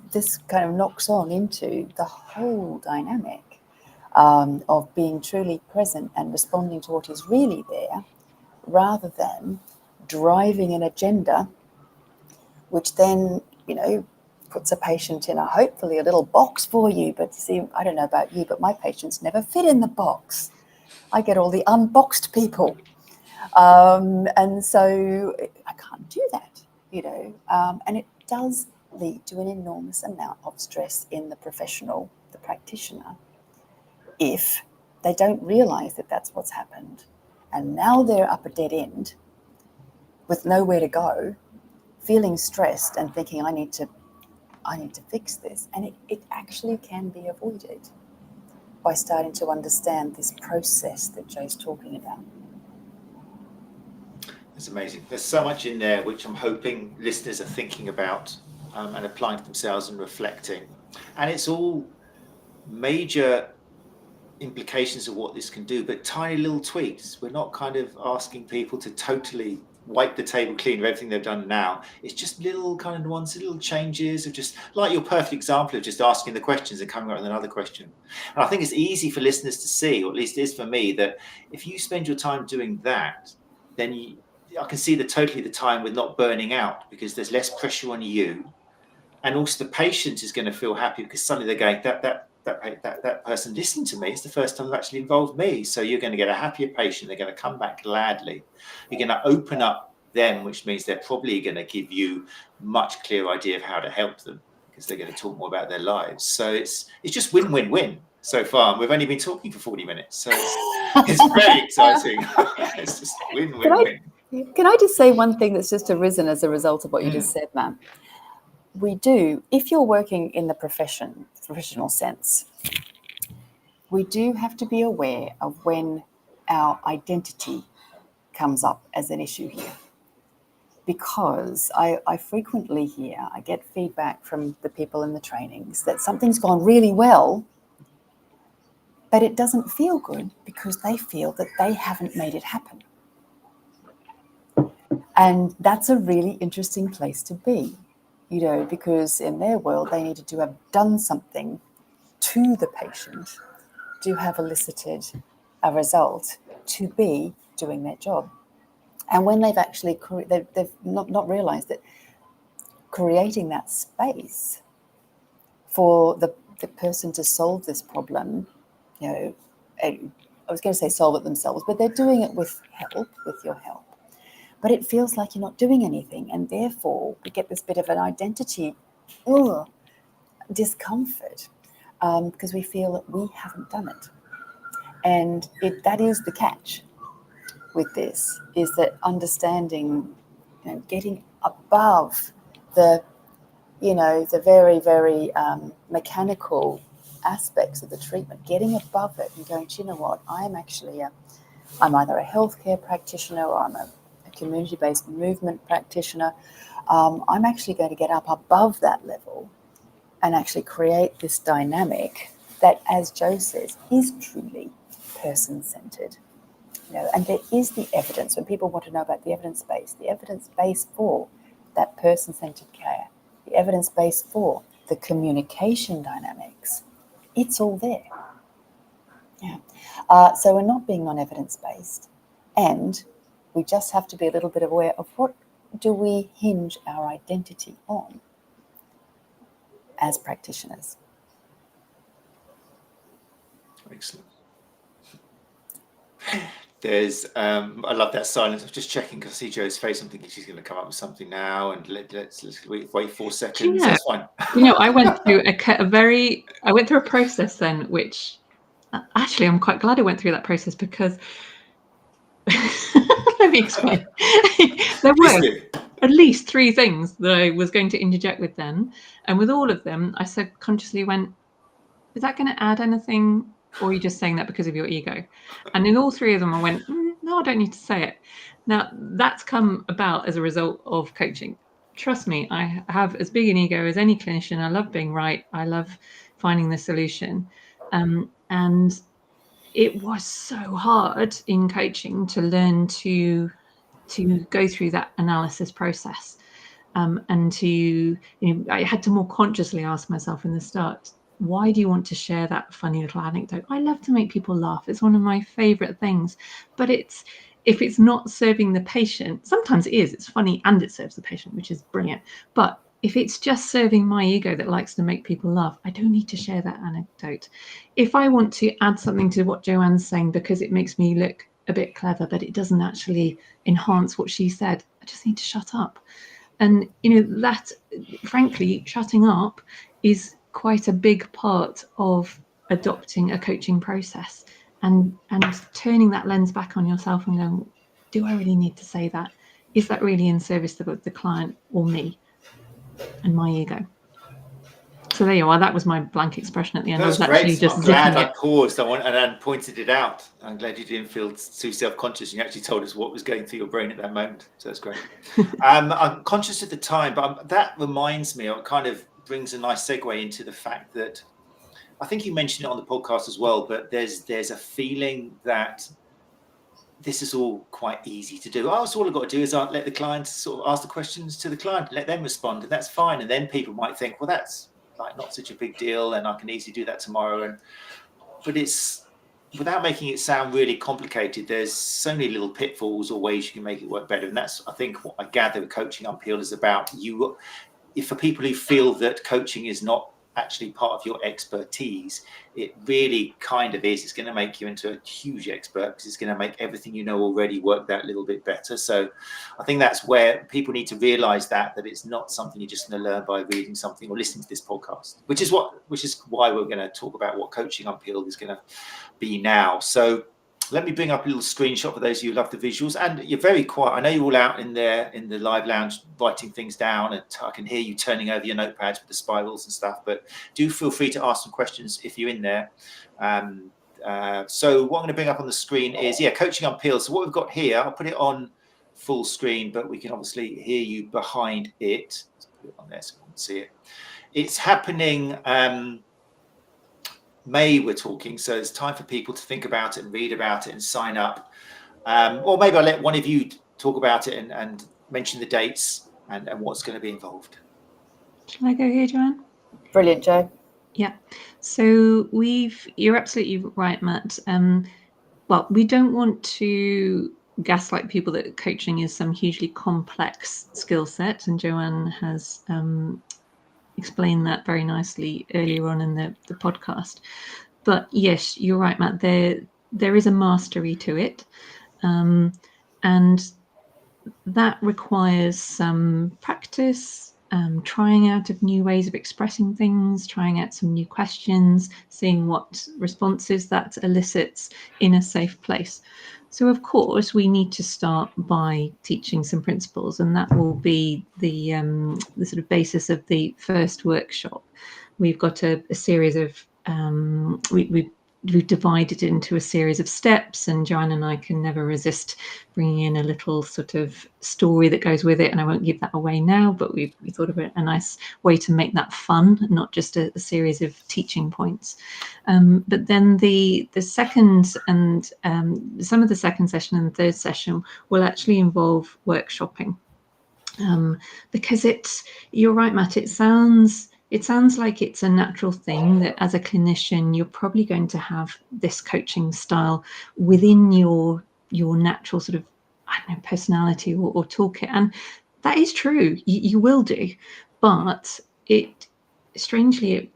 kind of knocks on into the whole dynamic of being truly present and responding to what is really there, rather than driving an agenda, which then, puts a patient in hopefully a little box for you. But see, I don't know about you, but my patients never fit in the box. I get all the unboxed people. And so I can't do that, and it does lead to an enormous amount of stress in the professional, the practitioner, if they don't realize that that's what's happened. And now they're up a dead end with nowhere to go, feeling stressed and thinking, I need to fix this. And it actually can be avoided by starting to understand this process that Jo's talking about.
It's amazing. There's so much in there which I'm hoping listeners are thinking about and applying to themselves and reflecting. And it's all major implications of what this can do, but tiny little tweaks. We're not kind of asking people to totally wipe the table clean of everything they've done now. It's just little kind of nuances, little changes of just like your perfect example of just asking the questions and coming up with another question. And I think it's easy for listeners to see, or at least it is for me, that if you spend your time doing that, then I can see the time with not burning out, because there's less pressure on you, and also the patient is going to feel happy because suddenly they're going, that person listened to me. It's the first time they've actually involved me. So you're going to get a happier patient. They're going to come back gladly. You're going to open up them, which means they're probably going to give you much clearer idea of how to help them, because they're going to talk more about their lives. So it's just win-win-win so far. And we've only been talking for 40 minutes. So it's very exciting. It's just win-win-win.
Can I just say one thing that's just arisen as a result of what you just said, Matt? We do, if you're working in the professional sense, we do have to be aware of when our identity comes up as an issue here. Because I frequently hear, I get feedback from the people in the trainings that something's gone really well, but it doesn't feel good because they feel that they haven't made it happen. And that's a really interesting place to be, because in their world, they needed to have done something to the patient to have elicited a result to be doing their job. And when they've actually, they've not realized that creating that space for the person to solve this problem, I was going to say solve it themselves, but they're doing it with your help. But it feels like you're not doing anything, and therefore we get this bit of an identity discomfort because we feel that we haven't done it. And that is the catch with this, is that understanding, getting above the very, very mechanical aspects of the treatment, getting above it and going, do you know what, I'm either a healthcare practitioner or I'm a community-based movement practitioner. I'm actually going to get up above that level and actually create this dynamic that, as Jo says, is truly person-centered. And there is the evidence. When people want to know about the evidence base for that person-centered care, the evidence base for the communication dynamics, it's all there. So we're not being non-evidence-based, and we just have to be a little bit aware of what do we hinge our identity on as practitioners.
Excellent. There's, I love that silence. I'm just checking because I see Jo's face. I'm thinking she's going to come up with something now, and let's wait 4 seconds. That's fine.
I went through I went through a process then, which actually I'm quite glad I went through that process, because let me explain. There were at least 3 things that I was going to interject with then, and with all of them, I subconsciously went, is that going to add anything, or are you just saying that because of your ego? And in all 3 of them, I went, no, I don't need to say it. Now, that's come about as a result of coaching. Trust me, I have as big an ego as any clinician. I love being right. I love finding the solution. And it was so hard in coaching to learn to go through that analysis process. and to, I had to more consciously ask myself in the start, why do you want to share that funny little anecdote? I love to make people laugh. It's one of my favorite things. But if it's not serving the patient, sometimes it is, it's funny and it serves the patient, which is brilliant. But if it's just serving my ego that likes to make people laugh, I don't need to share that anecdote. If I want to add something to what Joanne's saying because it makes me look a bit clever, but it doesn't actually enhance what she said, I just need to shut up. And that, frankly, shutting up is quite a big part of adopting a coaching process, and turning that lens back on yourself and going, do I really need to say that? Is that really in service of the client or me and my ego? So there you are. That was my blank expression at the end.
That was
I was
great.
actually just
I'm glad I
it.
paused and pointed it out. I'm glad you didn't feel too self-conscious. You actually told us what was going through your brain at that moment. So that's great. I'm conscious of the time, but that reminds me, it kind of brings a nice segue into the fact that I think you mentioned it on the podcast as well, but there's a feeling that this is all quite easy to do. Oh, so all I've got to do is let the client sort of ask the questions to the client, let them respond, and that's fine. And then people might think, well, that's like not such a big deal, and I can easily do that tomorrow. But it's, without making it sound really complicated, there's so many little pitfalls or ways you can make it work better. And that's, I think, what I gather coaching Unpeeled is about. If for people who feel that coaching is not actually part of your expertise, it really kind of is. It's going to make you into a huge expert, because it's going to make everything you know already work that little bit better. So I think that's where people need to realize that it's not something you're just going to learn by reading something or listening to this podcast, which is why we're going to talk about what coaching Unpeeled is going to be now. So let me bring up a little screenshot for those of you who love the visuals. And you're very quiet. I know you're all out in the live lounge writing things down, and I can hear you turning over your notepads with the spirals and stuff. But do feel free to ask some questions if you're in there. So what I'm going to bring up on the screen is, coaching Unpeeled. So what we've got here, I'll put it on full screen, but we can obviously hear you behind it. Let's put it on there so we can see it. It's happening May, we're talking, so it's time for people to think about it and read about it and sign up. Or maybe I'll let one of you talk about it and mention the dates and what's going to be involved.
Shall I go here, Joanne?
Brilliant, Jo.
Yeah. So you're absolutely right, Matt. Well, we don't want to gaslight people that coaching is some hugely complex skill set, and Joanne has explained that very nicely earlier on in the podcast. But yes, you're right, Matt, there is a mastery to it, and that requires some practice, trying out of new ways of expressing things, trying out some new questions, seeing what responses that elicits in a safe place. So of course we need to start by teaching some principles, and that will be the sort of basis of the first workshop. We've got a series of we've divided it into a series of steps, and Joanne and I can never resist bringing in a little sort of story that goes with it, and I won't give that away now, but we thought of it a nice way to make that fun, not just a series of teaching points. But then the second and some of the second session and the third session will actually involve workshopping, because you're right, Matt, it sounds like it's a natural thing that as a clinician you're probably going to have this coaching style within your natural sort of, I don't know, personality or toolkit, and that is true. You will do, but it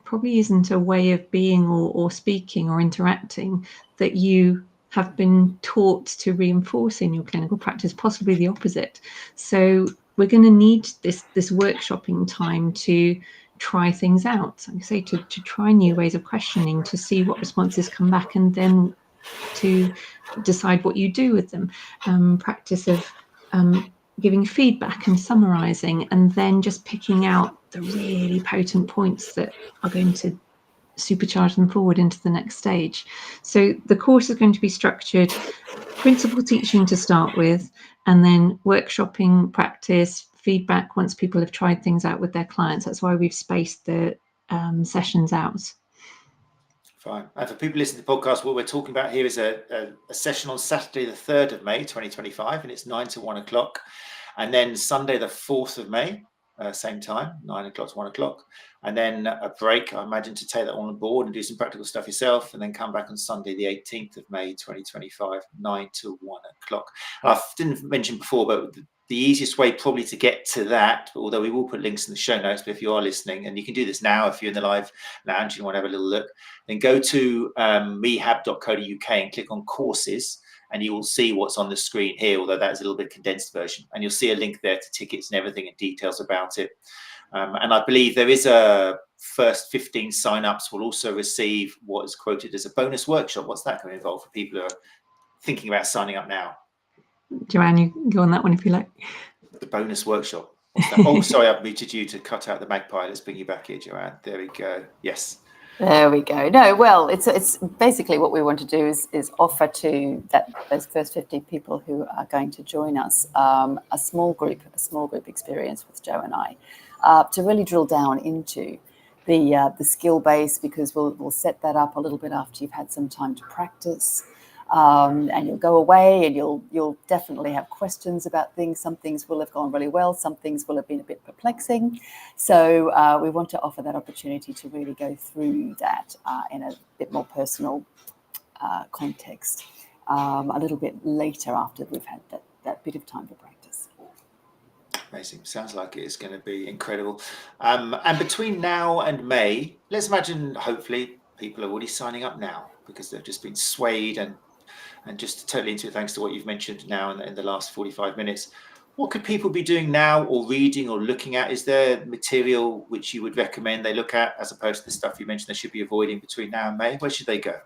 probably isn't a way of being or speaking or interacting that you have been taught to reinforce in your clinical practice, possibly the opposite. So we're going to need this workshopping time to try things out, like I say, to try new ways of questioning, to see what responses come back, and then to decide what you do with them. Practice of giving feedback and summarizing, and then just picking out the really potent points that are going to supercharge them forward into the next stage. So the course is going to be structured principle teaching to start with, and then workshopping, practice, feedback once people have tried things out with their clients. That's why we've spaced the sessions out.
Fine. And for people listening to the podcast, what we're talking about here is a session on Saturday, the 3rd of May, 2025, and it's 9 to 1 o'clock. And then Sunday, the 4th of May, same time, 9 o'clock to 1 o'clock, and then a break, I imagine, to take that on board and do some practical stuff yourself, and then come back on Sunday, the 18th of May, 2025, 9 to 1 o'clock. And I didn't mention before, but the easiest way probably to get to that, although we will put links in the show notes, but if you are listening, and you can do this now if you're in the live lounge and you want to have a little look, then go to 𝐬𝐝.𝐞𝐫𝐞 and click on courses, and you will see what's on the screen here, although that is a little bit condensed version. And you'll see a link there to tickets and everything and details about it. And I believe there is a first 15 sign-ups will also receive what is quoted as a bonus workshop. What's that going to involve for people who are thinking about signing up now?
Joanne, you can go on that one if you like.
The bonus workshop. What's that? Oh, sorry, I've muted you to cut out the magpie. Let's bring you back here, Joanne. There we go. Yes.
There we go. No, well, it's basically what we want to do is offer to those first 50 people who are going to join us a small group experience with Joe and I to really drill down into the skill base, because we'll set that up a little bit after you've had some time to practice. And you'll go away and you'll definitely have questions about things. Some things will have gone really well. Some things will have been a bit perplexing. So we want to offer that opportunity to really go through that in a bit more personal context a little bit later after we've had that bit of time for practice.
Amazing. Sounds like it's going to be incredible. And between now and May, let's imagine hopefully people are already signing up now because they've just been swayed and just totally into it thanks to what you've mentioned now in the last 45 minutes. What could people be doing now or reading or looking at? Is there material which you would recommend they look at as opposed to the stuff you mentioned they should be avoiding between now and May? Where should they go?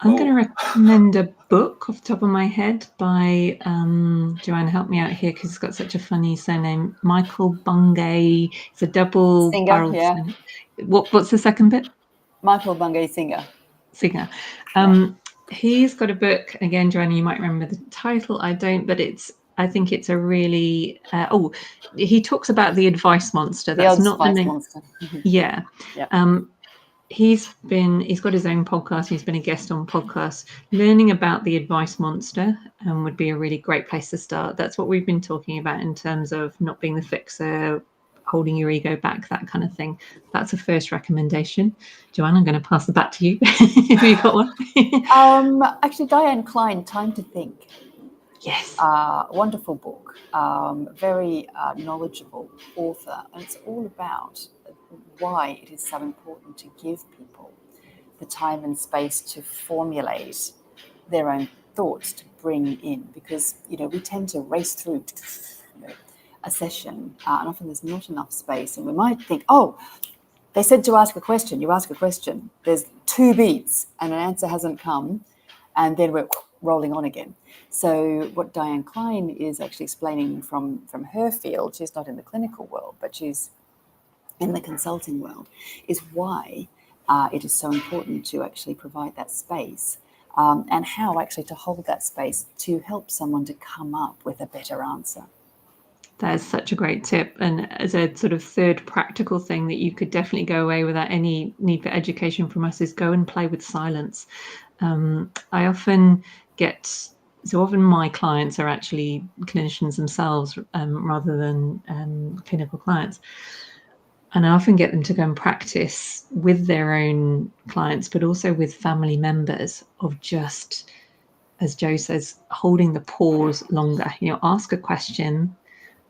I'm going to recommend a book off the top of my head by, Joanne, help me out here because it's got such a funny surname, Michael Bungay. It's a double barrel.
Yeah.
What's the second bit?
Michael Bungay Singer.
He's got a book, again, Joanne, you might remember the title, I don't, but I think it's a really, he talks about the advice monster. That's not the name. Monster. Yeah. He's got his own podcast. He's been a guest on podcasts. Learning about the advice monster would be a really great place to start. That's what we've been talking about in terms of not being the fixer, holding your ego back, that kind of thing. That's a first recommendation. Joanne, I'm going to pass the bat to you. Have you got one?
Actually, Diane Klein, Time to Think.
Yes.
Wonderful book. Very knowledgeable author. And it's all about why it is so important to give people the time and space to formulate their own thoughts to bring in. Because, we tend to race through a session and often there's not enough space, and we might think, they said to ask a question, you ask a question, there's 2 beats and an answer hasn't come, and then we're rolling on again. So what Diane Klein is actually explaining from her field, she's not in the clinical world but she's in the consulting world, is why it is so important to actually provide that space and how actually to hold that space to help someone to come up with a better answer.
That is such a great tip. And as a sort of third practical thing that you could definitely go away without any need for education from us is go and play with silence. I often often my clients are actually clinicians themselves rather than clinical clients. And I often get them to go and practice with their own clients, but also with family members of just, as Joe says, holding the pause longer. Ask a question,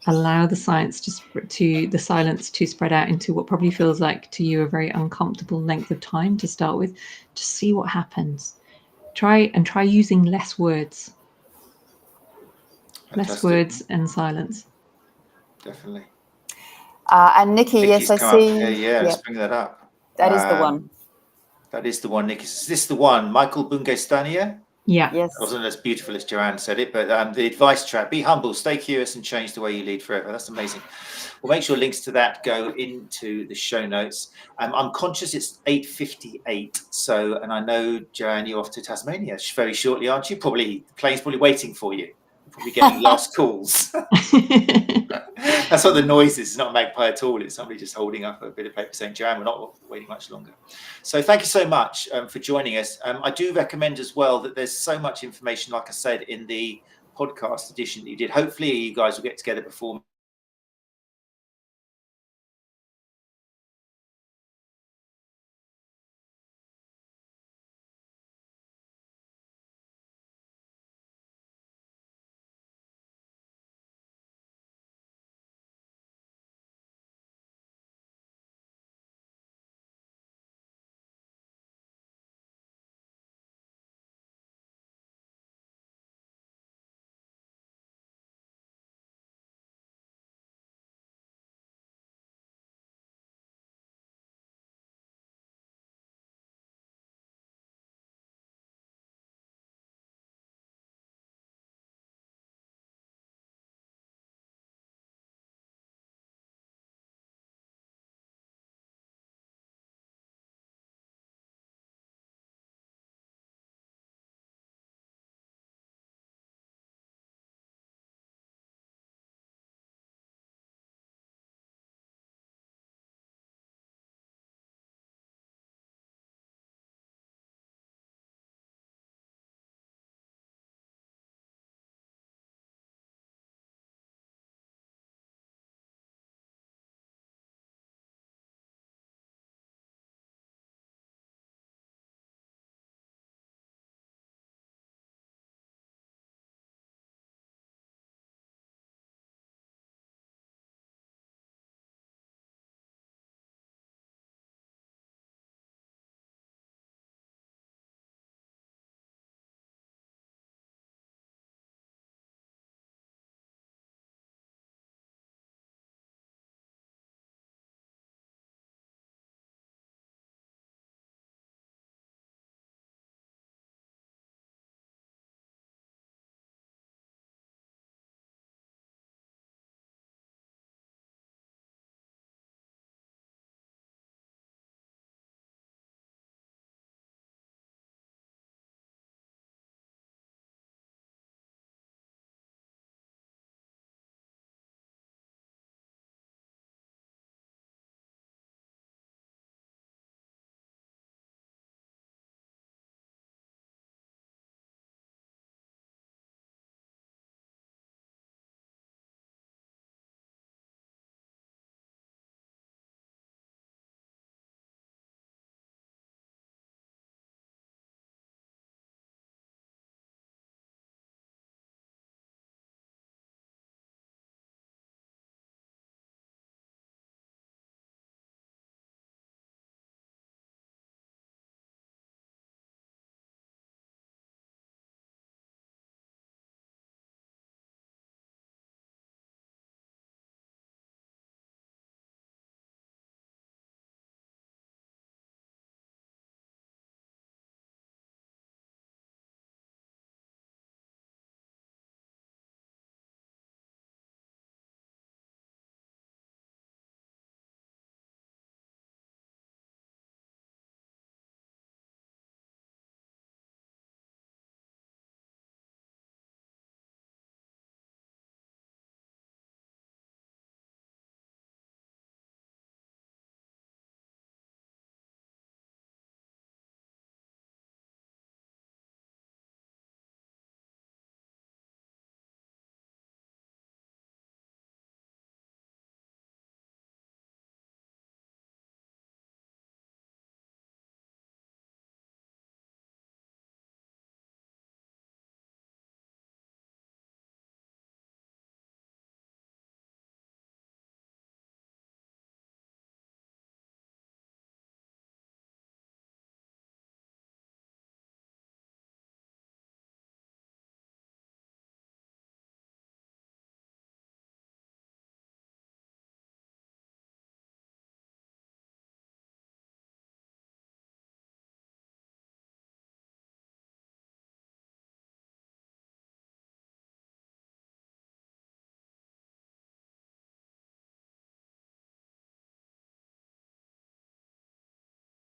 allow the silence to spread out into what probably feels like to you a very uncomfortable length of time to start with. Just see what happens. Try using less words.
Fantastic.
Less words and silence.
Definitely.
And Nikki, yes, I see.
Let's bring that up.
That is the one.
That is the one, Nikki. Is this the one? Michael Bungay?
Yeah.
Yes.
It wasn't as beautiful as Joanne said it, but the advice track: be humble, stay curious, and change the way you lead forever. That's amazing. We'll make sure links to that go into the show notes. I'm conscious it's 8:58, and I know, Joanne, you're off to Tasmania very shortly, aren't you? The plane's probably waiting for you. You're probably getting last calls. That's what the noise is. It's not a magpie at all. It's somebody just holding up a bit of paper saying, Joanne, we're not waiting much longer. So thank you so much for joining us. I do recommend as well that there's so much information, like I said, in the podcast edition that you did. Hopefully you guys will get together before